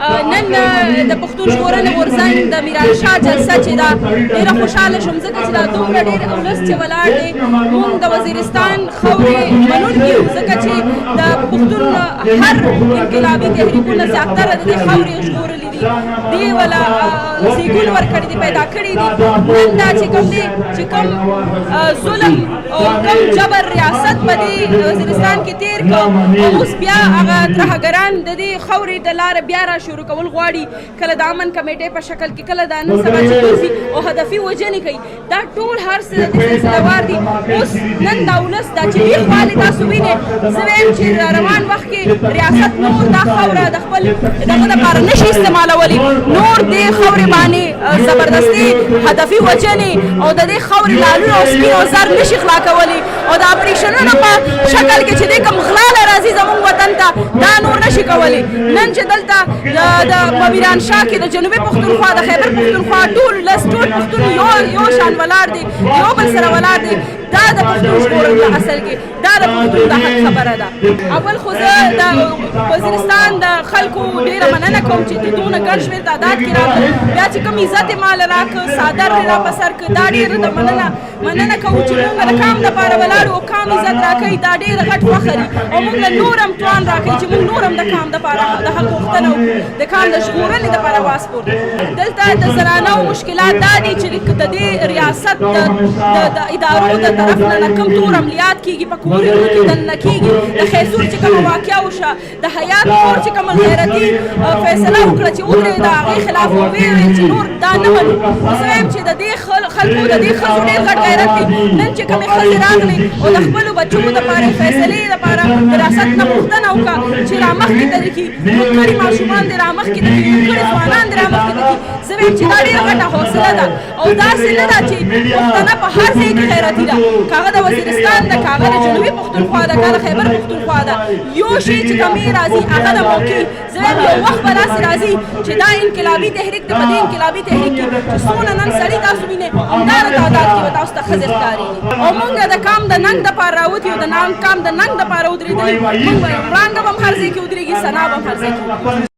نن د پښتون ژغورنې غورځنګ د میرانشاه جلسه چې ده ډېره خوشحاله شوم ځکه چې دا دومره ډېر ولس چې ولاړ دی موږ د وزیرستان خاورې منونکي یو ځکه چې د پښتون هر انقلابي تحریکونه زیاتره د دې خاورې ژغورلي دي دې ولا زیږون ورکړي دي پیدا کړي دي نن دا چې کوم دی چې کوم ظلم او کوم جبر ریاست په دې وزیرستان کې تیر کړ او اوس بیا هغه ترهګران د دې خاورې د لارې بیا را شروع کول غواړي کله د امن کمیټې په شکل کې کله د نن سبا چې ګرځي او هدفي وجنې کوي دا ټول هر څه د دې سلسلهوار دي اوس نن دا ولس دا چې ویښ والي تاسو وینئ زه وایم چې روان وخت کې ریاست نور دا خاوره د خپل دغه دپاره نشي استعمالولی نور دې خاورې باندې زبردستي هدفي وجنې او د دې خاورې لالونه او سپین او زر نشي غلا کولی او د اپریشنونو په شکل کې چې دې کوم غلا له راځي زموږ وطن ته دا نور نشي کولی نن چې دلته د میرانشاه کې د جنوبي پښتونخوا د خیبر پښتونخوا ټول لس ټول پښتون یو شان ولاړ دی یو بل سره ولاړ دی دا د پښتون ژغورنې اصل کې دا د پښتون د حق خبره ده اول خو زه د وزیرستان د خلکو ډېره مننه کوم چې دونه ګڼ شمېر تعداد کې راغلل بیا چې کوم عزت یې ماله راکړه څادر یې را په سر کړه دا ډېره د مننه کوو چې موږ د کام دپاره ولاړو او کام عزت راکوي دا ډېره غټ فخر وي او موږ له نور هم توان راکوي چې موږ نور هم د کام دپاره د حق غوښتنه وکړو د کام د ژغورنې دپاره واس پورته دلته د زنانو مشکلات دا دي چې د دې ریاست د ادارو د طرف نه کوم تور عملیات کېږي په کورونو کې دننه کېږي د خیزور چې کومه واقعه وشوه د حیات کور چې کومه غیرتي فیصله وکړه چې ودرېد د هغې خلاف وویې ویل چې نور دا نه منو زه وایم چې د دې خلکو د دې ښځو ډېر غټ غیرت دی نن چې کومې ښځې راغلې او د خپلو بچو دپاره فیصلې دپاره د ریاست نه پوښتنه وکړه چې را مخکې ته دې کړي موږ کړي ماشومان دې را مخکې ته کړي موږ کړي ځوانان دې را مخکې ته کړي زه وایم چې دا ډېره غټه حوصله ده او داسې نه ده چې پښتنه په هر ځای کې غیرتي ده کاغه د وزیرستان ده کاغه د جنوبي پښتونخوا ده کاغه خیبر پښتونخوا ده یو شی چې کمې راځي هغه د موقع زه وایم یو وخت به داسې راځي چې دا انقلابي تحریک د په دې انقلابي تحریک کې چې څونه نن سړي تاسو وینئ همداره تعداد کې به تاسو ته ښځې ښکارېږي او موږ د کام د ننګ دپاره راوتي یو د کام د ننګ دپاره ودرېدلي موږ به وړانګه به هم هر ځای کې ودرېږي ثنا به هم هر ځای کې